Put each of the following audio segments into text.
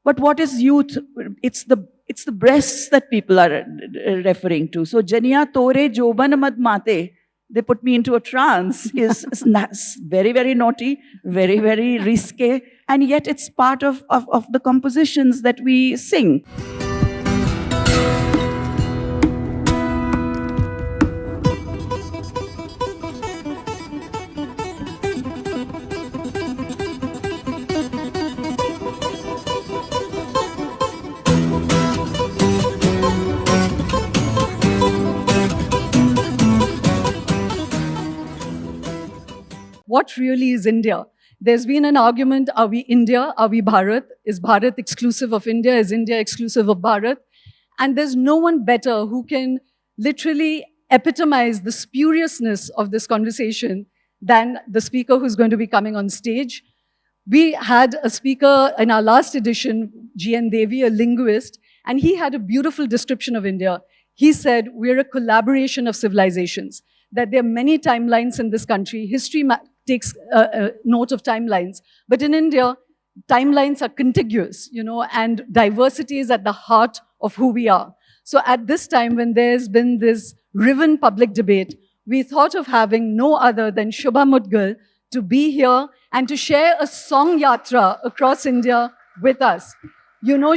But what is youth? It's the breasts that people are referring to. So Janiya Tore Joban Mad Mate, they put me into a trance, is very, very naughty, very, very risque, and yet it's part of the compositions that we sing. What really is India? There's been an argument, are we India? Are we Bharat? Is Bharat exclusive of India? Is India exclusive of Bharat? And there's no one better who can literally epitomize the spuriousness of this conversation than the speaker who's going to be coming on stage. We had a speaker in our last edition, G.N. Devi, a linguist, and he had a beautiful description of India. He said, we're a collaboration of civilizations, that there are many timelines in this country. History takes note of timelines. But in India, timelines are contiguous, and diversity is at the heart of who we are. So at this time, when there's been this riven public debate, we thought of having no other than Shubha Mudgal to be here and to share a song yatra across India with us.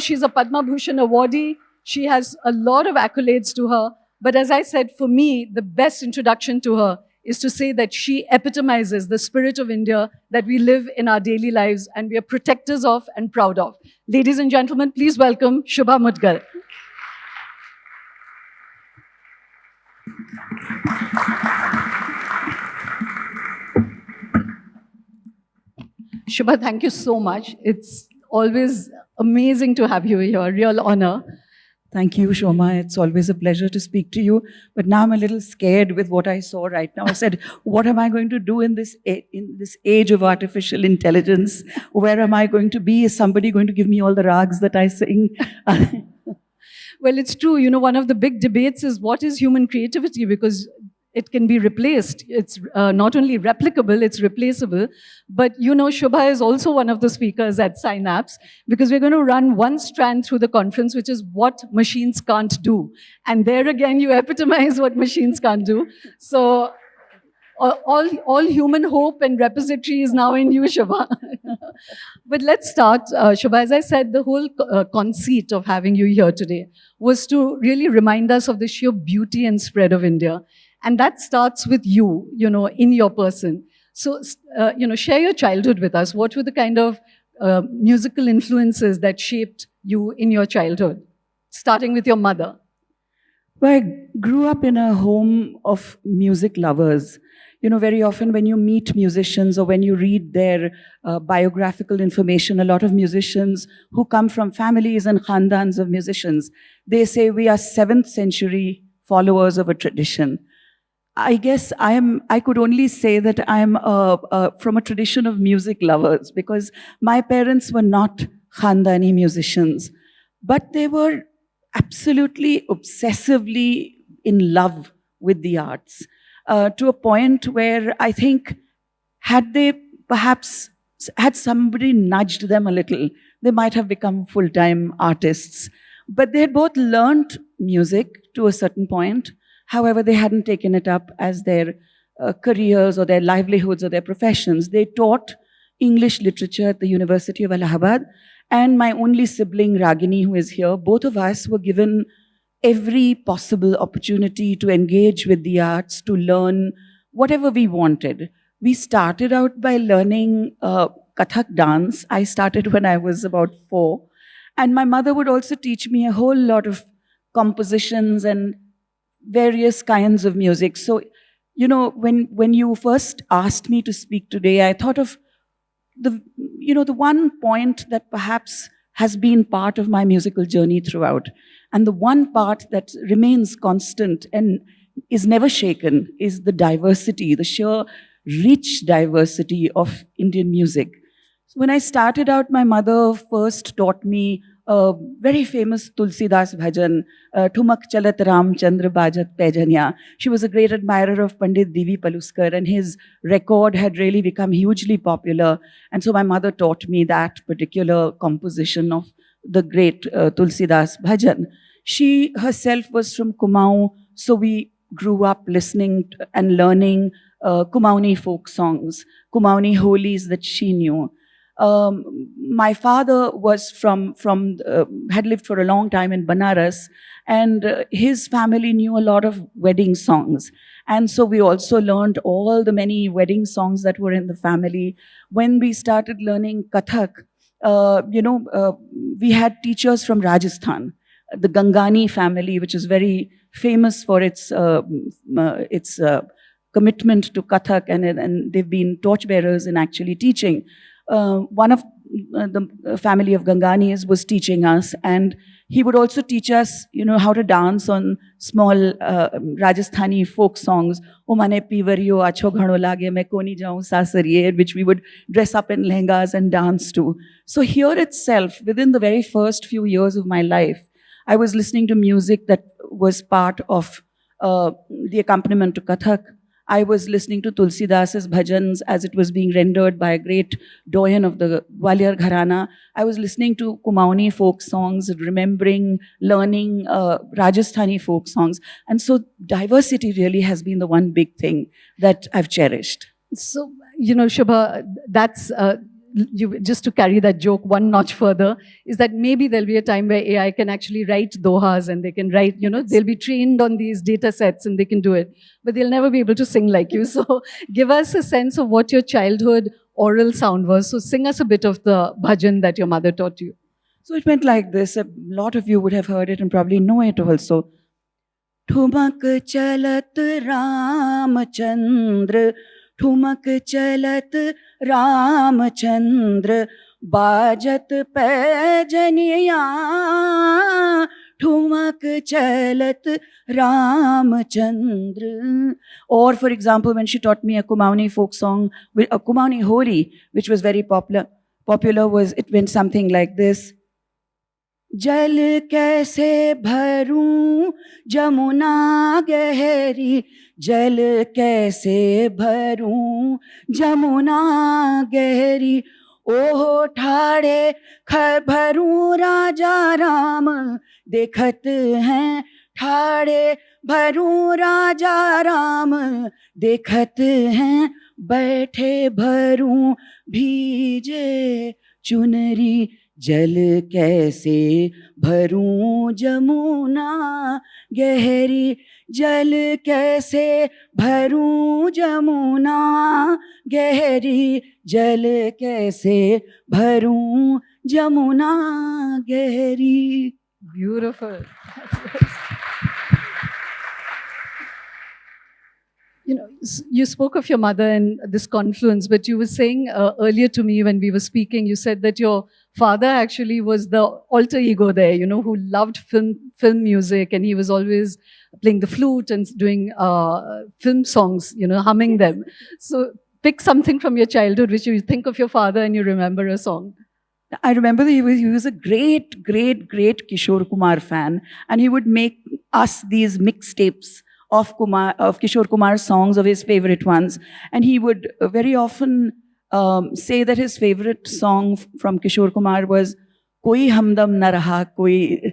She's a Padma Bhushan awardee. She has a lot of accolades to her. But as I said, for me, the best introduction to her is to say that she epitomizes the spirit of India that we live in our daily lives and we are protectors of and proud of. Ladies and gentlemen, please welcome Shubha Mudgal. Shubha, thank you so much. It's always amazing to have you here, real honor. Thank you, Shoma. It's always a pleasure to speak to you. But now I'm a little scared with what I saw right now. I said, what am I going to do in this age of artificial intelligence? Where am I going to be? Is somebody going to give me all the rags that I sing? Well, it's true. One of the big debates is what is human creativity? Because it can be replaced. It's not only replicable, it's replaceable. But Shubha is also one of the speakers at Synapse, because we're going to run one strand through the conference, which is what machines can't do. And there again, you epitomize what machines can't do. So all human hope and repository is now in you, Shubha. But let's start, Shubha. As I said, the whole conceit of having you here today was to really remind us of the sheer beauty and spread of India. And that starts with you, in your person. So, share your childhood with us. What were the kind of musical influences that shaped you in your childhood, starting with your mother? Well, I grew up in a home of music lovers. Very often when you meet musicians or when you read their biographical information, a lot of musicians who come from families and khandans of musicians, they say we are 7th century followers of a tradition. I guess I could only say that I'm from a tradition of music lovers, because my parents were not Khandani musicians, but they were absolutely obsessively in love with the arts, to a point where I think had somebody nudged them a little, they might have become full-time artists. But they had both learned music to a certain point. However, they hadn't taken it up as their careers or their livelihoods or their professions. They taught English literature at the University of Allahabad. And my only sibling, Ragini, who is here, both of us were given every possible opportunity to engage with the arts, to learn whatever we wanted. We started out by learning Kathak dance. I started when I was about 4. And my mother would also teach me a whole lot of compositions and various kinds of music. So, when you first asked me to speak today, I thought of the one point that perhaps has been part of my musical journey throughout. And the one part that remains constant and is never shaken is the diversity, the sheer rich diversity of Indian music. So when I started out, my mother first taught me a very famous Tulsidas bhajan, Thumak Chalat Ram Chandra Bajat Pejanya. She was a great admirer of Pandit Divi Paluskar, and his record had really become hugely popular. And so my mother taught me that particular composition of the great Tulsidas bhajan. She herself was from Kumaon, so we grew up listening and learning Kumaoni folk songs, Kumaoni holies that she knew. My father was had lived for a long time in Banaras, and his family knew a lot of wedding songs. And so we also learned all the many wedding songs that were in the family. When we started learning Kathak, we had teachers from Rajasthan, the Gangani family, which is very famous for its commitment to Kathak, and they've been torchbearers in actually teaching. One of the family of Ganganis was teaching us, and he would also teach us, how to dance on small Rajasthani folk songs. O mane pivariyo acho ghano lage, main koni jaun sasariye, which we would dress up in lehengas and dance to. So here itself, within the very first few years of my life, I was listening to music that was part of the accompaniment to Kathak. I was listening to Tulsidas's bhajans as it was being rendered by a great doyen of the Gwalior Gharana. I was listening to Kumaoni folk songs, remembering, learning Rajasthani folk songs. And so diversity really has been the one big thing that I've cherished. So, Shubha, that's... just to carry that joke one notch further, is that maybe there'll be a time where AI can actually write dohas and they can write, they'll be trained on these data sets and they can do it, but they'll never be able to sing like you. So give us a sense of what your childhood oral sound was. So sing us a bit of the bhajan that your mother taught you. So it went like this. A lot of you would have heard it and probably know it also. Thumak chalat Ramchandra, ठुमक चलत रामचंद्र, बाजत पैजनिया, ठुमक चलत Ramchandra. Or for example, when she taught me a Kumaoni folk song, a Kumaoni holi, which was very popular was, it went something like this. जल कैसे भरूं जमुना गहरी, जल कैसे भरूं जमुना गहरी, ओहो ठाड़े भरूं राजा राम, देखत हैं ठाड़े भरूं राजा राम, देखत हैं बैठे भरूं भीजे चुनरी, जल कैसे भरूं जमुना गहरी, जल कैसे भरूं जमुना गहरी, जल कैसे भरूं जमुना गहरी. Beautiful. You spoke of your mother and this confluence, but you were saying earlier to me when we were speaking, you said that your father actually was the alter ego there, who loved film music, and he was always playing the flute and doing film songs, humming them. So pick something from your childhood which you think of your father and you remember a song. I remember that he was a great, great, great Kishore Kumar fan, and he would make us these mixtapes of Kishore Kumar's songs, of his favorite ones. And he would very often say that his favorite song from Kishore Kumar was Koi Hamdam Na Raha, Koi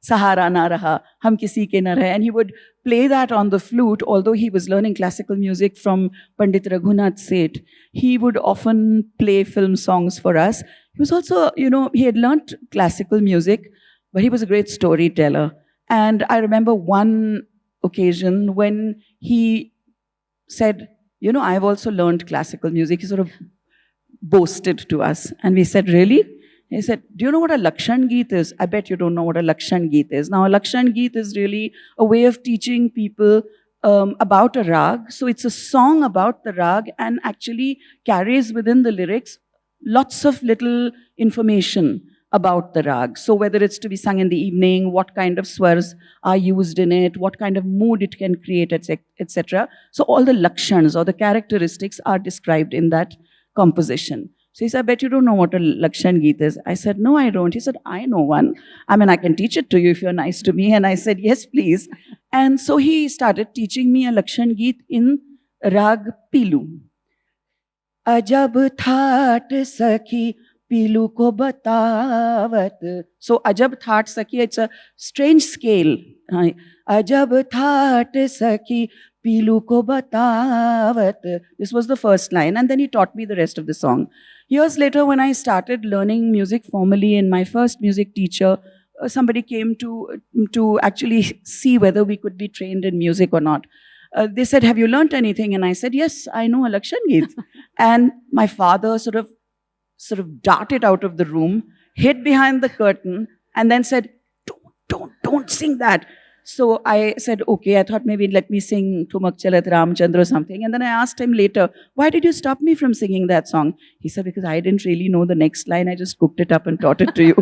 Sahara Na Raha, Hum Kisi Ke Na Rahe. And he would play that on the flute, although he was learning classical music from Pandit Raghunath Seth. He would often play film songs for us. He was also, he had learnt classical music, but he was a great storyteller. And I remember one occasion when he said, I've also learned classical music. He sort of boasted to us. And we said, really? He said, do you know what a Lakshan Geet is? I bet you don't know what a Lakshan Geet is. Now, a Lakshan Geet is really a way of teaching people about a rag. So it's a song about the rag and actually carries within the lyrics lots of little information about the rag. So whether it's to be sung in the evening, what kind of swars are used in it, what kind of mood it can create, etc. So all the lakshans or the characteristics are described in that composition. So he said, I bet you don't know what a Lakshan Geet is. I said, no, I don't. He said, I know one. I mean, I can teach it to you if you're nice to me. And I said, yes, please. And so he started teaching me a Lakshan Geet in Rag Pilu. Ajab thaat sakhi पीलू को बतावत. So Ajab Thaat Saki, it's a strange scale. Ajab Thaat Saki, पीलू को बतावत. This was the first line, and then he taught me the rest of the song. Years later, when I started learning music formally, and my first music teacher, somebody came to actually see whether we could be trained in music or not. They said, "Have you learnt anything?" And I said, "Yes, I know a Lakshan Geet." And my father sort of darted out of the room, hid behind the curtain, and then said, don't sing that. So I said, okay, I thought maybe let me sing Thumak Chalat Ramchandra or something. And then I asked him later, why did you stop me from singing that song? He said, because I didn't really know the next line. I just cooked it up and taught it to you.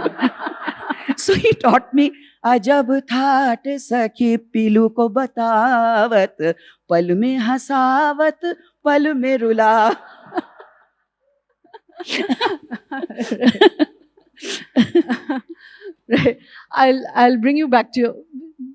So he taught me, Ajab thaat sakhi pilu ko batawat, pal mein hasawat, pal mein rula. Right. I'll bring you back to your,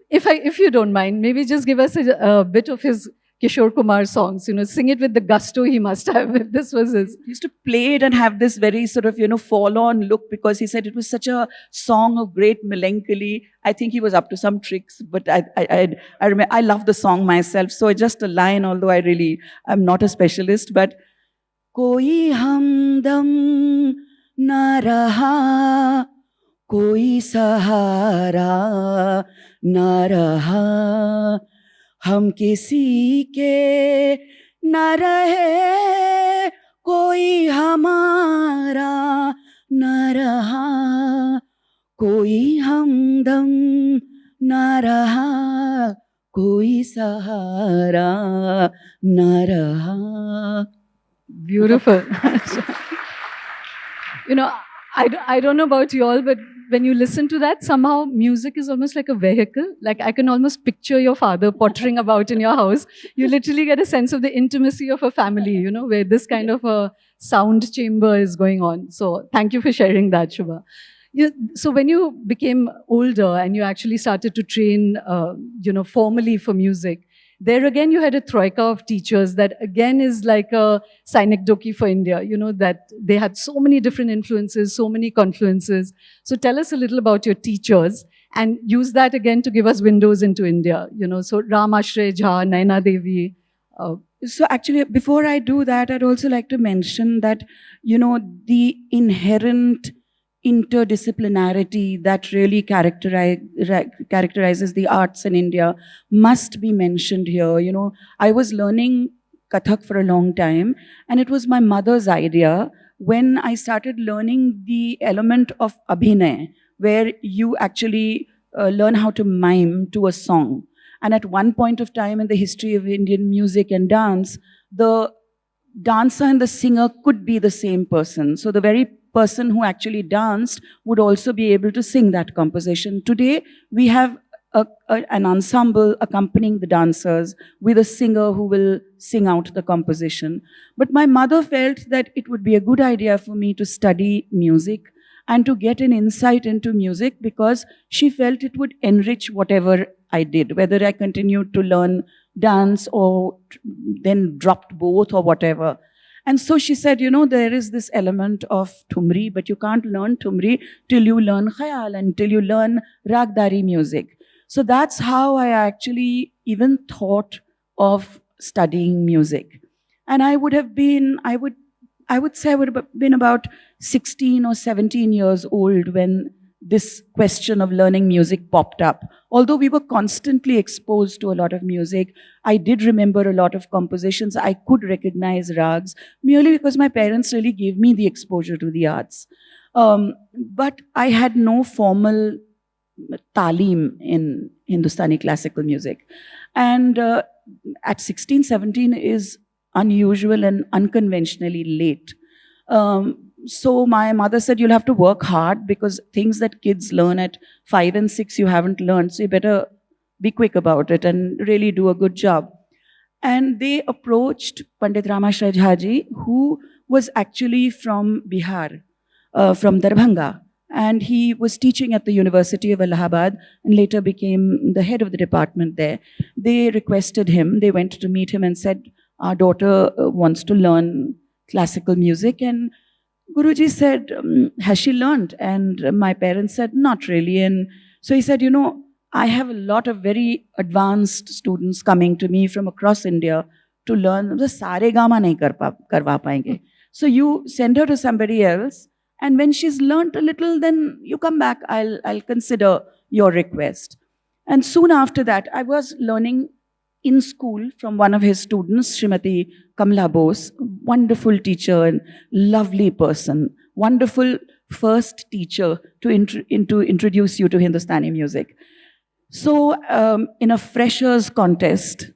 if you don't mind, maybe just give us a bit of his Kishore Kumar songs, sing it with the gusto he must have if this was his. He used to play it and have this very sort of, fall-on look, because he said it was such a song of great melancholy. I think he was up to some tricks, but I remember, I love the song myself. So just a line, although I'm not a specialist, but Koi hamdam na raha, koi sahara na raha, हम किसी के न रहे, कोई हमारा न रहा, कोई हमदम न रहा, कोई सहारा न रहा. Beautiful. I don't know about you all, but when you listen to that, somehow music is almost like a vehicle. Like I can almost picture your father pottering about in your house. You literally get a sense of the intimacy of a family, where this kind of a sound chamber is going on. So thank you for sharing that, Shubha. So when you became older and you actually started to train, formally for music, there again you had a troika of teachers that again is like a synecdoche for India, that they had so many different influences, so many confluences. So tell us a little about your teachers and use that again to give us windows into India, so Ram Ashray Jha, Naina Devi. So actually, before I do that, I'd also like to mention that, the inherent interdisciplinarity that really characterizes the arts in India must be mentioned here. I was learning Kathak for a long time, and it was my mother's idea when I started learning the element of Abhinay, where you actually learn how to mime to a song. And at one point of time in the history of Indian music and dance, the dancer and the singer could be the same person. So the very person who actually danced would also be able to sing that composition. Today, we have an ensemble accompanying the dancers with a singer who will sing out the composition. But my mother felt that it would be a good idea for me to study music and to get an insight into music, because she felt it would enrich whatever I did, whether I continued to learn dance or then dropped both or whatever. And so she said, there is this element of Thumri, but you can't learn Thumri till you learn Khayal and till you learn Ragdari music. So that's how I actually even thought of studying music. And I would have been, I would say I would have been about 16 or 17 years old when this question of learning music popped up. Although we were constantly exposed to a lot of music, I did remember a lot of compositions. I could recognize rags merely because my parents really gave me the exposure to the arts. But I had no formal talim in Hindustani classical music. And at 16, 17 is unusual and unconventionally late. So my mother said, you'll have to work hard because things that kids learn at 5 and 6 you haven't learned. So you better be quick about it and really do a good job. And they approached Pandit Ramashray Jhaji, who was actually from Bihar, from Darbhanga. And he was teaching at the University of Allahabad and later became the head of the department there. They requested him, they went to meet him and said, our daughter wants to learn classical music. And Guruji said, has she learned? And my parents said, not really. And so he said, I have a lot of very advanced students coming to me from across India to learn. The sare gama nahi karwa payenge. So you send her to somebody else, and when she's learnt a little, then you come back. I'll consider your request. And soon after that, I was learning in school from one of his students, Srimati Kamla Bose, wonderful teacher and lovely person, wonderful first teacher to introduce you to Hindustani music. So, in a freshers contest,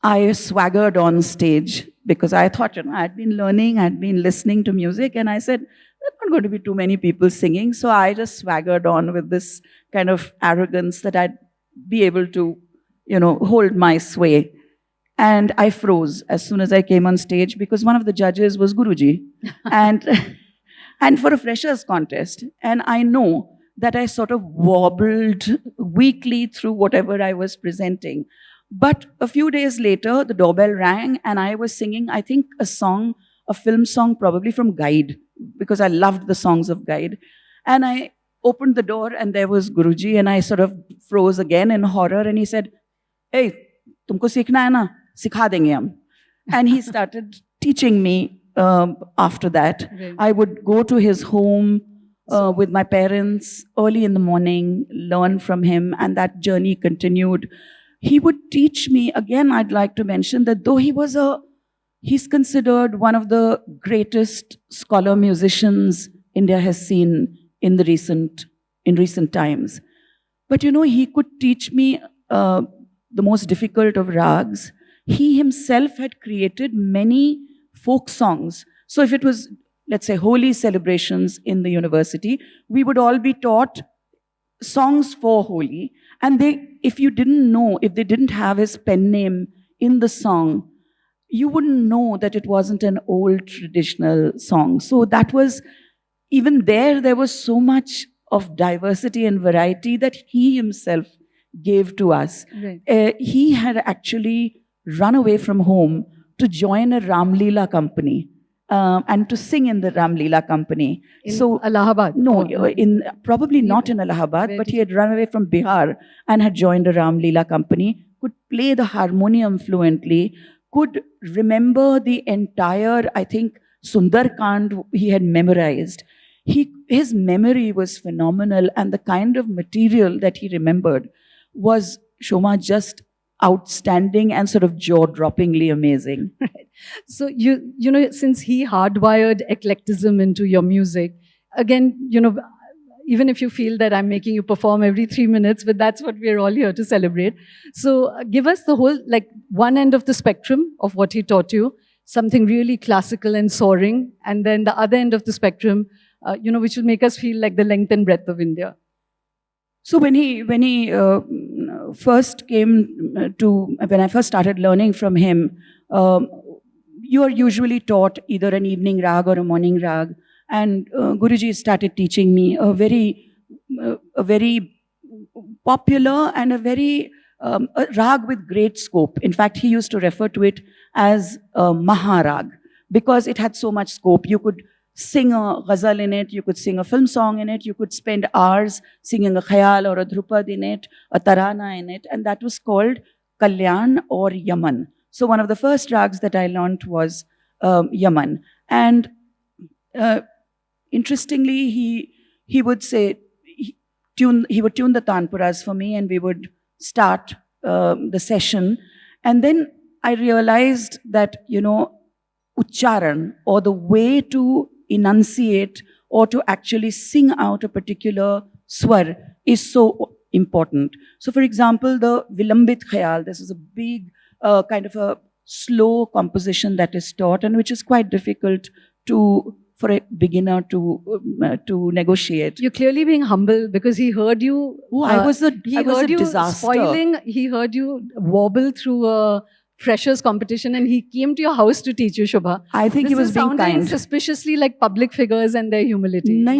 I swaggered on stage because I thought, I'd been learning, I'd been listening to music, and I said, there's not going to be too many people singing. So I just swaggered on with this kind of arrogance that I'd be able to, hold my sway. And I froze as soon as I came on stage because one of the judges was Guruji. And for a freshers contest. And I know that I sort of wobbled weakly through whatever I was presenting. But a few days later, the doorbell rang and I was singing, I think, a film song, probably from Guide, because I loved the songs of Guide. And I opened the door and there was Guruji, and I sort of froze again in horror. And he said, hey, tumko seekhna hai na? Sikha denge hum. And he started teaching me after that. Right. I would go to his home with my parents early in the morning, learn from him, and that journey continued. He would teach me, again, I'd like to mention that though he's considered one of the greatest scholar musicians India has seen in recent times. But he could teach me the most difficult of rags. He himself had created many folk songs. So if it was, let's say, holy celebrations in the university, we would all be taught songs for Holi. And if they didn't have his pen name in the song, you wouldn't know that it wasn't an old traditional song. So that was, even there was so much of diversity and variety that he himself gave to us. Right. He had actually run away from home to join a Ramlila company. And to sing in the Ramlila company. In Allahabad? No, probably not in Allahabad, but he had run away from Bihar and had joined a Ramlila company, could play the harmonium fluently, could remember the entire, I think, Sundarkand he had memorized. His memory was phenomenal, and the kind of material that he remembered was, Shoma, just outstanding and sort of jaw-droppingly amazing. Right. So since he hardwired eclecticism into your music, again, even if you feel that I'm making you perform every 3 minutes, but that's what we're all here to celebrate. So give us the whole, one end of the spectrum of what he taught you, something really classical and soaring, and then the other end of the spectrum, which will make us feel like the length and breadth of India. So when he first came when I first started learning from him, you are usually taught either an evening rag or a morning rag. And Guruji started teaching me a very popular and a rag with great scope. In fact, he used to refer to it as Maharag because it had so much scope. You could sing a ghazal in it, you could sing a film song in it, you could spend hours singing a khayal or a dhrupad in it, a tarana in it, and that was called Kalyan or Yaman. So one of the first rags that I learned was Yaman. And interestingly, he would say, he would tune the tanpuras for me, and we would start the session. And then I realized that, ucharan, or the way to enunciate or to actually sing out a particular swar is so important. So for example, the Vilambit Khayal, this is a big kind of a slow composition that is taught, and which is quite difficult for a beginner to negotiate. You're clearly being humble because he heard you. I was a disaster. Spoiling. He heard you wobble through a freshers competition, and he came to your house to teach you, Shubha. I think he was being kind. Suspiciously like public figures and their humility. No,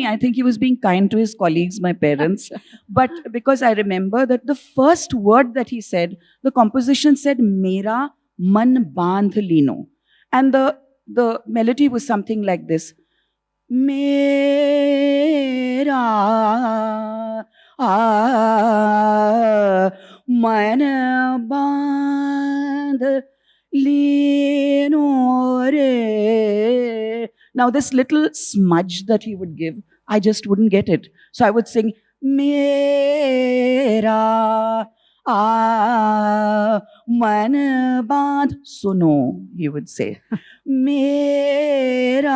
I think he was being kind to his colleagues, my parents. But because I remember that the first word that he said, the composition said, Mera man bandh lino. And the the melody was something like this. Mera man bandh lino re. Now this little smudge that he would give, I just wouldn't get it. So I would sing, Mera man bandh suno, he would say. Mera.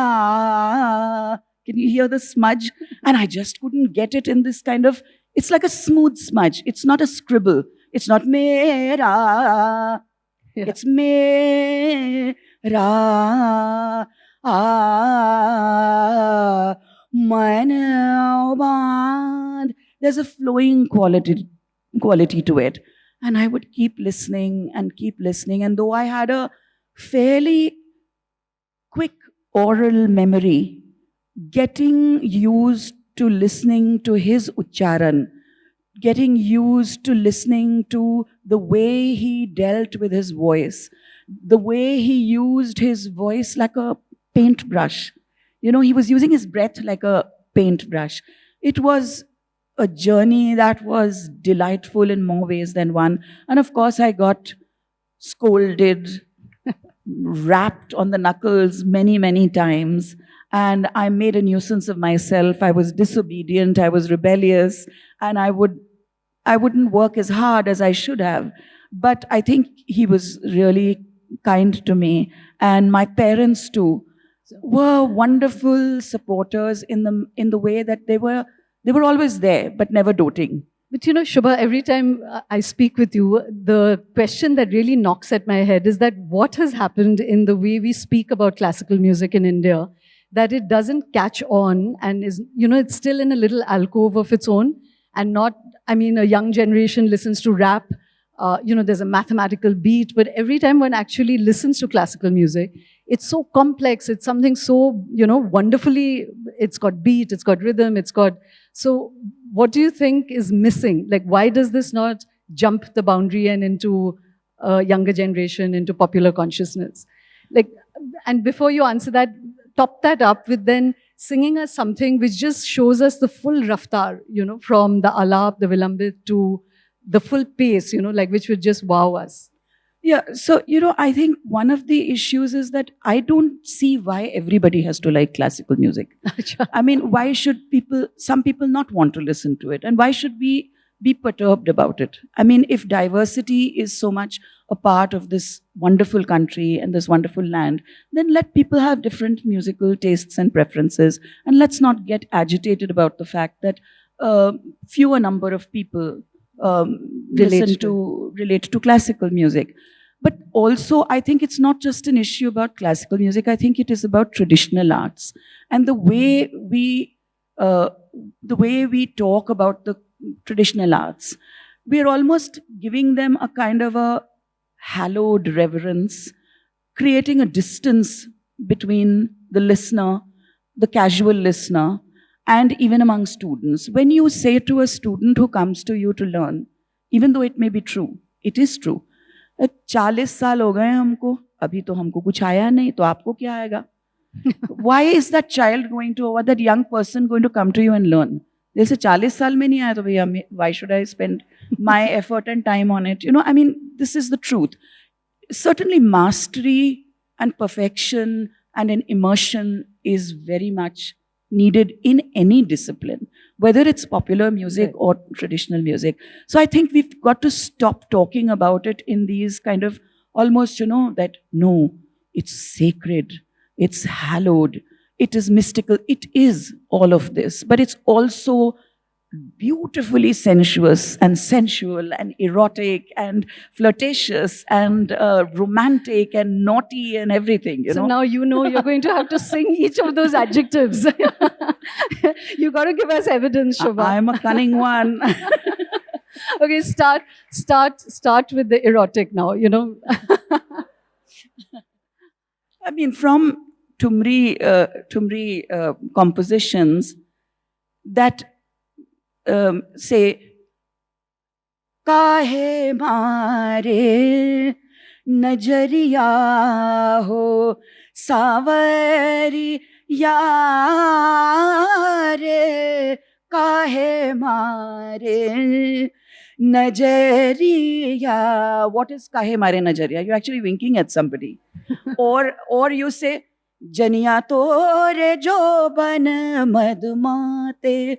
Can you hear the smudge? And I just couldn't get it in this kind of, it's like a smooth smudge. It's not a scribble. It's not mera. Yeah. It's mera. Man bandh. There's a flowing quality to it. And I would keep listening and keep listening. And though I had a fairly quick oral memory, getting used to listening to his ucharan, getting used to listening to the way he dealt with his voice, the way he used his voice like a paintbrush. You know, he was using his breath like a paintbrush. It was a journey that was delightful in more ways than one. And of course, I got scolded, rapped on the knuckles many, many times. And I made a nuisance of myself. I was disobedient, I was rebellious, and I wouldn't work as hard as I should have. But I think he was really kind to me. And my parents too were wonderful supporters in the way that they were always there, but never doting. But you know, Shubha, every time I speak with you, the question that really knocks at my head is that what has happened in the way we speak about classical music in India, that it doesn't catch on and is, you know, it's still in a little alcove of its own and not, I mean, a young generation listens to rap, you know, there's a mathematical beat, but every time one actually listens to classical music, it's so complex, it's something so, you know, wonderfully, it's got beat, it's got rhythm, it's got, so what do you think is missing? Like, why does this not jump the boundary and into a younger generation, into popular consciousness? Like, and before you answer that, top that up with then singing us something which just shows us the full raftar, you know, from the alap, the vilambit to the full pace, you know, like which would just wow us. Yeah, so, you know, I think one of the issues is that I don't see why everybody has to like classical music. I mean, why should some people not want to listen to it? And why should we be perturbed about it? I mean, if diversity is so much a part of this wonderful country and this wonderful land, then let people have different musical tastes and preferences. And let's not get agitated about the fact that fewer number of people relate to classical music. But also, I think it's not just an issue about classical music. I think it is about traditional arts and the way we talk about the traditional arts. We are almost giving them a kind of a hallowed reverence, creating a distance between the listener, the casual listener, and even among students. When you say to a student who comes to you to learn, even though it may be true, it is true, 40 साल हो गए हमको, अभी तो हमको कुछ आया नहीं, तो आपको क्या आएगा? Why is that child going to, or that young person going to come to you and learn? They'll say, 40 साल में नहीं आया तो भैया, why should I spend my effort and time on it? You know, I mean, this is the truth. Certainly mastery and perfection and an immersion is very much needed in any discipline, whether it's popular music or traditional music. So I think we've got to stop talking about it in these kind of almost, you know, that no, it's sacred, it's hallowed, it is mystical. It is all of this, but it's also beautifully sensuous and sensual and erotic and flirtatious and romantic and naughty and everything, you know. So now you know you're going to have to sing each of those adjectives. You got to give us evidence, Shubha. I'm a cunning one. Okay, start with the erotic now, you know. I mean, from Tumri compositions that say, काहे मारे नजरिया हो Savari yare kahe mare najariya. What is kahe mare najariya? You're actually winking at somebody. or you say janiya tore joban madmate.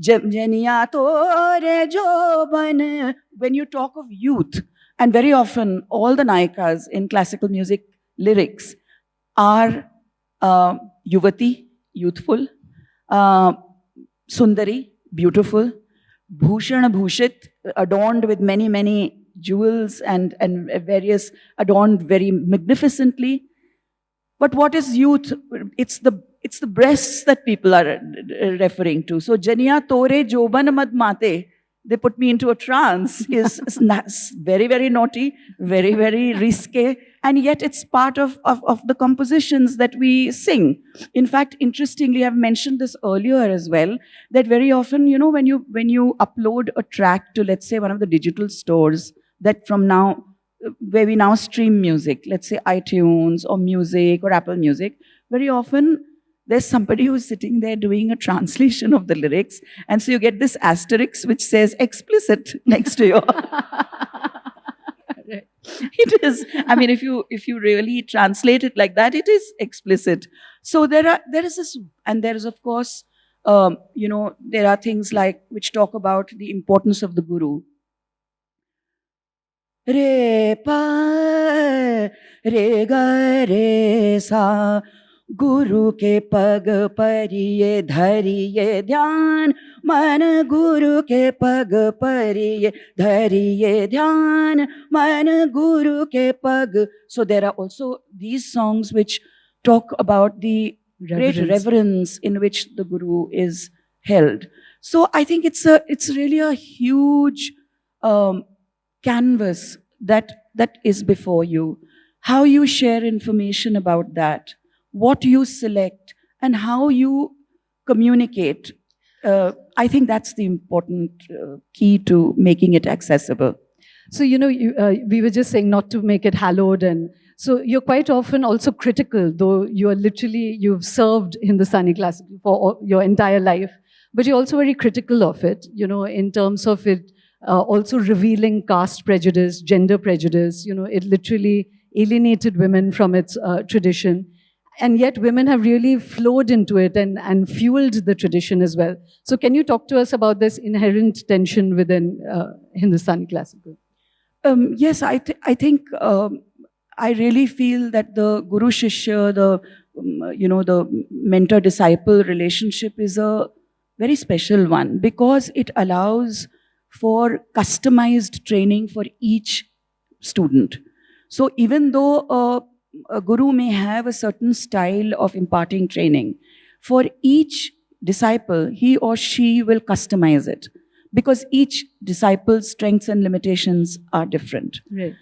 Janiya tore joban. When you talk of youth, and very often all the nayikas in classical music lyrics are yuvati, youthful, sundari, beautiful, bhushan, bhushit, adorned with many, many jewels and various, adorned very magnificently. But what is youth? It's the breasts that people are referring to. So janiya tore joban mad mate, they put me into a trance, is very, very naughty, very, very risque, and yet it's part of the compositions that we sing. In fact, interestingly, I've mentioned this earlier as well, that very often, when you upload a track to, let's say, one of the digital stores that from now, where we now stream music, let's say iTunes or Music or Apple Music, very often there's somebody who's sitting there doing a translation of the lyrics. And so you get this asterisk which says explicit next to your. It is. I mean, if you really translate it like that, it is explicit. So there is this, and there is, of course, there are things like which talk about the importance of the guru. Re pa re ga re sa Guru ke pag pariye dhariye dhyan, man Guru ke pag pariye dhariye dhyan, man Guru ke pag. So there are also these songs which talk about the great reverence in which the Guru is held. So I think it's really a huge canvas that is before you. How you share information about that, what you select, and how you communicate. I think that's the important key to making it accessible. So, we were just saying not to make it hallowed. And so you're quite often also critical, though you've served Hindustani classical for your entire life, but you're also very critical of it, in terms of it also revealing caste prejudice, gender prejudice. It literally alienated women from its tradition. And yet women have really flowed into it and fueled the tradition as well. So can you talk to us about this inherent tension within Hindustani classical? Yes, I think I really feel that the Guru Shishya, the mentor-disciple relationship is a very special one, because it allows for customized training for each student. So even though a guru may have a certain style of imparting training, for each disciple, he or she will customize it, because each disciple's strengths and limitations are different. Right.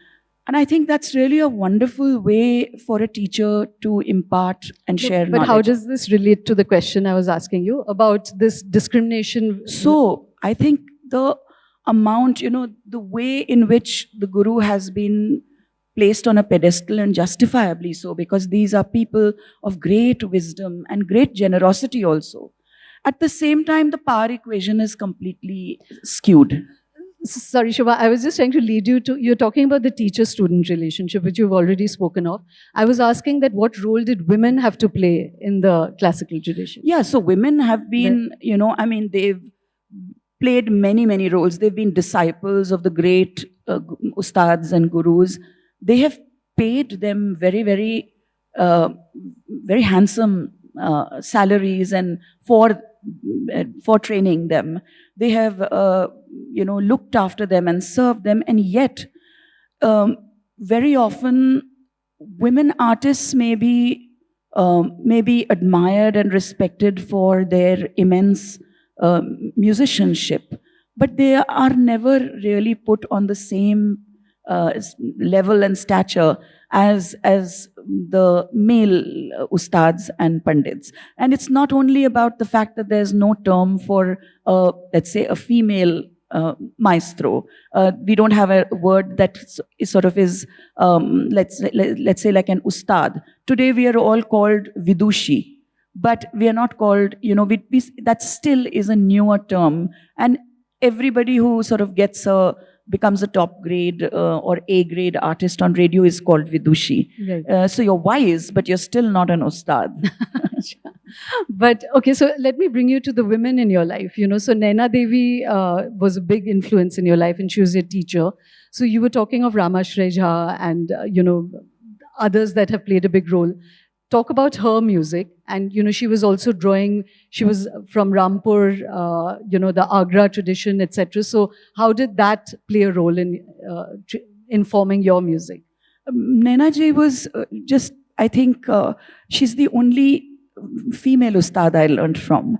And I think that's really a wonderful way for a teacher to impart and share knowledge. But how does this relate to the question I was asking you about this discrimination? So I think the amount, the way in which the guru has been placed on a pedestal, and justifiably so, because these are people of great wisdom and great generosity also. At the same time, the power equation is completely skewed. Sorry, Shubha, I was just trying to lead you to, you're talking about the teacher-student relationship, which you've already spoken of. I was asking that what role did women have to play in the classical tradition? Yeah, so women have been, they've played many, many roles. They've been disciples of the great ustads and gurus. They have paid them very, very, very handsome salaries and for training them. They have, looked after them and served them. And yet, very often, women artists may be admired and respected for their immense musicianship, but they are never really put on the same level and stature as the male ustads and pandits. And it's not only about the fact that there's no term for, let's say, a female maestro. We don't have a word that is let's say like an ustad. Today we are all called vidushi, but we are not called, that still is a newer term. And everybody who sort of becomes a top grade or A grade artist on radio is called vidushi. Right. So you're wise, but you're still not an ustad. But okay, so let me bring you to the women in your life. So Naina Devi was a big influence in your life, and she was your teacher. So you were talking of Ramashray Jha and others that have played a big role. Talk about her music, and she was also drawing. She was from Rampur, the Agra tradition, etc. So how did that play a role in informing your music? Naina ji was I think she's the only female ustad I learned from.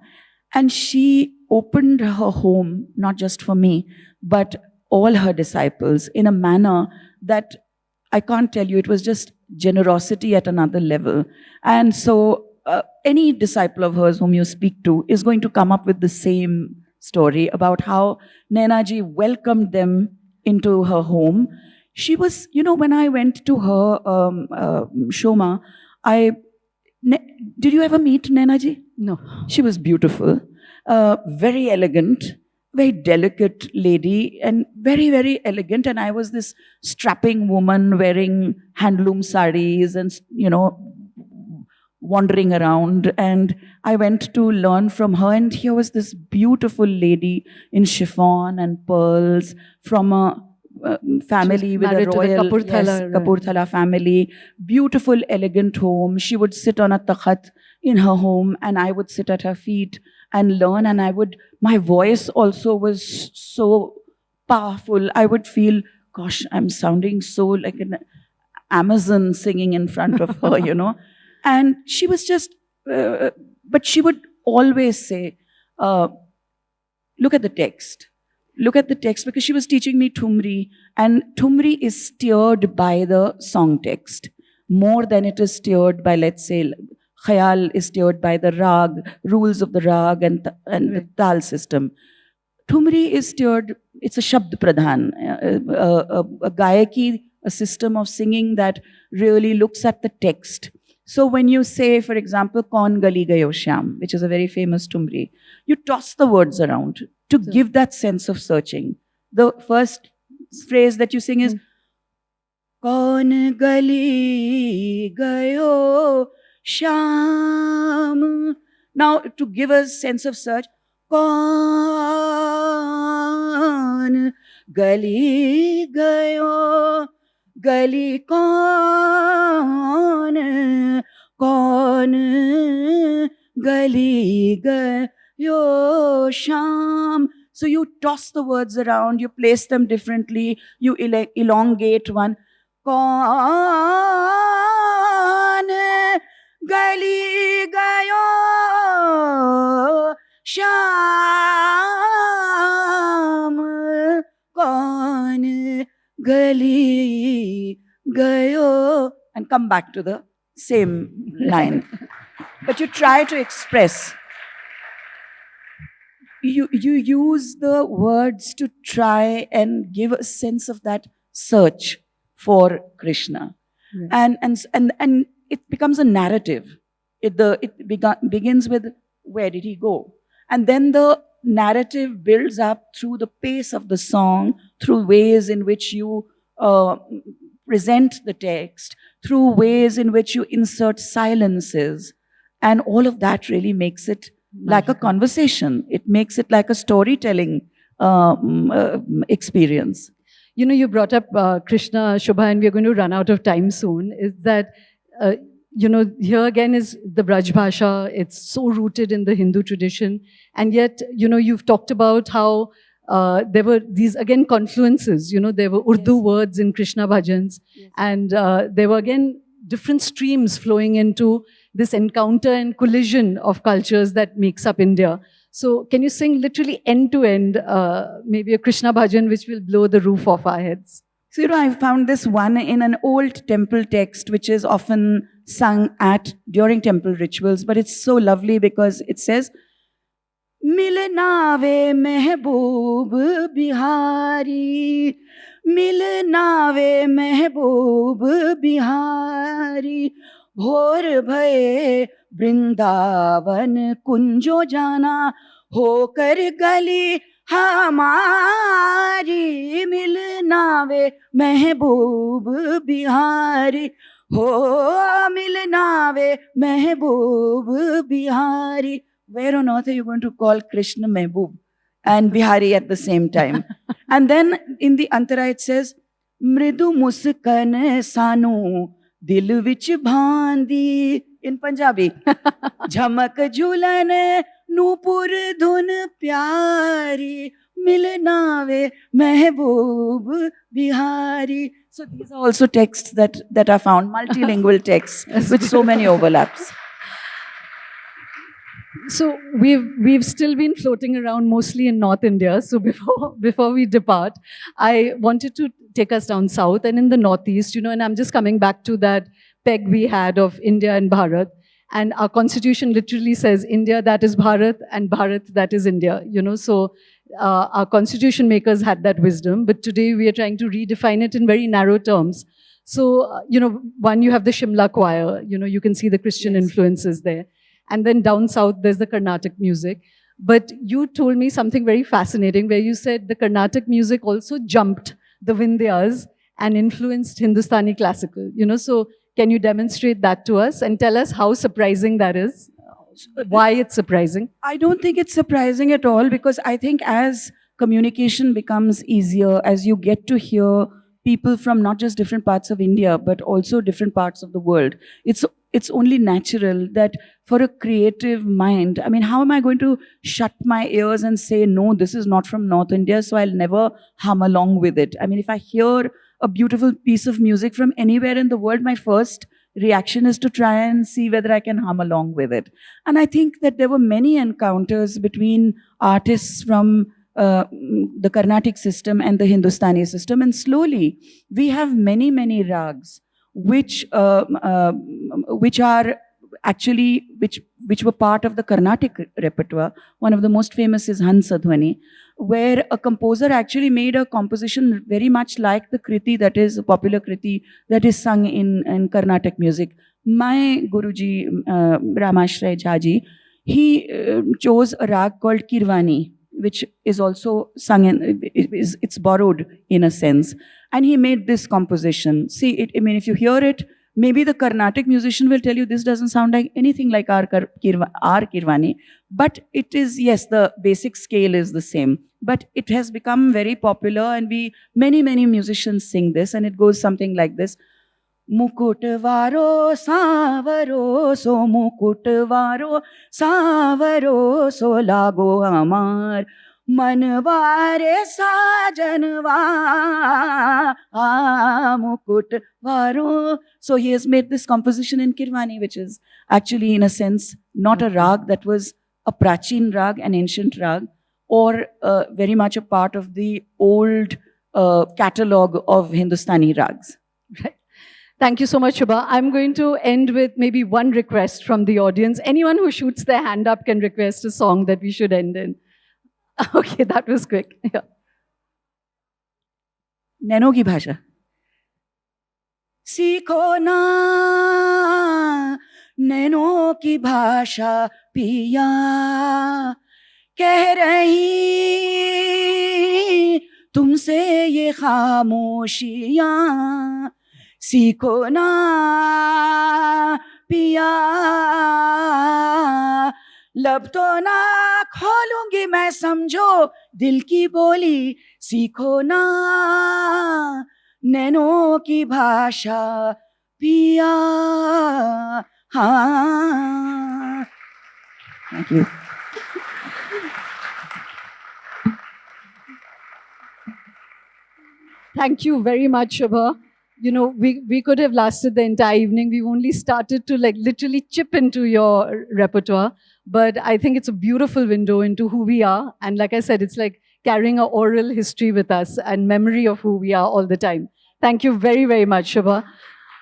And she opened her home, not just for me, but all her disciples in a manner that I can't tell you. It was just generosity at another level. And so any disciple of hers whom you speak to is going to come up with the same story about how Naina ji welcomed them into her home. She was, when I went to her Shoma, did you ever meet Naina ji? No. She was beautiful, very elegant, very delicate lady, and very, very elegant. And I was this strapping woman wearing handloom saris and, wandering around. And I went to learn from her. And here was this beautiful lady in chiffon and pearls from a family with a royal Kapurthala family, beautiful, elegant home. She would sit on a takhat in her home, and I would sit at her feet and learn. And my voice also was so powerful. I would feel, gosh, I'm sounding so like an Amazon singing in front of her, And she was just, but she would always say, look at the text. Look at the text, because she was teaching me Thumri, and Thumri is steered by the song text more than it is steered by, let's say, Khayal is steered by the rag, rules of the rag and the tal system. Thumri is steered, it's a Shabd Pradhan, a Gayaki, a system of singing that really looks at the text. So when you say, for example, Kaun Gali Gayo Shyam, which is a very famous Thumri, you toss the words around to give that sense of searching. The first phrase that you sing is Kaun Gali Gayo Shyam. Now, to give a sense of search, Kaun Gali Gayo, Gali Kaun, Kaun Gali Gayo Sham. So you toss the words around, you place them differently, you elongate one. Kaun Gali Gayo Sham, Kaun Gali Gayo, and come back to the same line. But you try to express. You use the words to try and give a sense of that search for Krishna. Yeah. And it becomes a narrative. It begins with, where did he go? And then the narrative builds up through the pace of the song, through ways in which you present the text, through ways in which you insert silences. And all of that really makes it like a conversation. It makes it like a storytelling experience. You brought up Krishna, Shubha, and we're going to run out of time soon. Is that, here again is the Braj Bhasha. It's so rooted in the Hindu tradition. And yet, you've talked about how there were these, again, confluences. There were Urdu words in Krishna bhajans. Yes. And there were, again, different streams flowing into this encounter and collision of cultures that makes up India. So can you sing literally end to end, maybe a Krishna bhajan which will blow the roof off our heads? So, I found this one in an old temple text, which is often sung during temple rituals, but it's so lovely because it says, मिलना वे महबूब बिहारी, मिलना वे महबूब बिहारी, भोर भये वृंदावन कुंजो जाना, होकर गली हमारी, मिलना वे महबूब बिहारी, हो मिलना वे महबूब Bihari. Where on earth are you going to call Krishna Mehboob and Bihari at the same time? And then in the Antara it says, Mridu muskan sanu dil vich bhandi, in Punjabi. Jhamak jhulan nupur dhun pyari, milna ve mehboob bihari. So these are also texts that are found, multilingual texts with so many overlaps. So we've still been floating around mostly in North India. So before we depart, I wanted to take us down south and in the Northeast, and I'm just coming back to that peg we had of India and Bharat. And our constitution literally says India, that is Bharat, and Bharat, that is India. So our constitution makers had that wisdom, but today we are trying to redefine it in very narrow terms. So, one, you have the Shimla choir, you can see the Christian influences there. And then down south, there's the Carnatic music. But you told me something very fascinating where you said the Carnatic music also jumped the Vindhyas and influenced Hindustani classical. So can you demonstrate that to us and tell us how surprising that is? Why it's surprising? I don't think it's surprising at all, because I think as communication becomes easier, as you get to hear people from not just different parts of India, but also different parts of the world, it's only natural that for a creative mind, I mean, how am I going to shut my ears and say, no, this is not from North India, so I'll never hum along with it? I mean, if I hear a beautiful piece of music from anywhere in the world, my first reaction is to try and see whether I can hum along with it. And I think that there were many encounters between artists from the Carnatic system and the Hindustani system. And slowly, we have many, many rags which are actually, which were part of the Carnatic repertoire. One of the most famous is Hansadhwani, where a composer actually made a composition very much like the Kriti, that is a popular Kriti that is sung in Carnatic music. My Guruji, Ramashray Jhaji, he chose a rag called Kirwani, which is also sung in, it's borrowed in a sense. And he made this composition. See, I mean, if you hear it, maybe the Carnatic musician will tell you this doesn't sound like anything like our Kirwani. But it is, yes, the basic scale is the same. But it has become very popular, and many musicians sing this, and it goes something like this. Mukutvaro savaro so mukutvaro savaro so lago amar manvare sajanva mukutvaro. So he has made this composition in Kirwani, which is actually in a sense not a rag that was a Prachin rag, an ancient rag, or very much a part of the old catalogue of Hindustani rags. Right. Thank you so much, Shubha. I'm going to end with maybe one request from the audience. Anyone who shoots their hand up can request a song that we should end in. Okay, that was quick. Yeah. Nano की भाषा. सीखो ना nano की भाषा पिया, कह रही तुमसे ये खामोशियाँ. सीखो ना पिया, लब तो ना खोलूंगी मैं, समझो दिल की बोली. सीखो ना नैनों की भाषा पिया. हाँ. Thank you. Thank you very much, Shubha. We could have lasted the entire evening. We've only started to literally chip into your repertoire. But I think it's a beautiful window into who we are. And like I said, it's like carrying an oral history with us and memory of who we are all the time. Thank you very, very much, Shubha.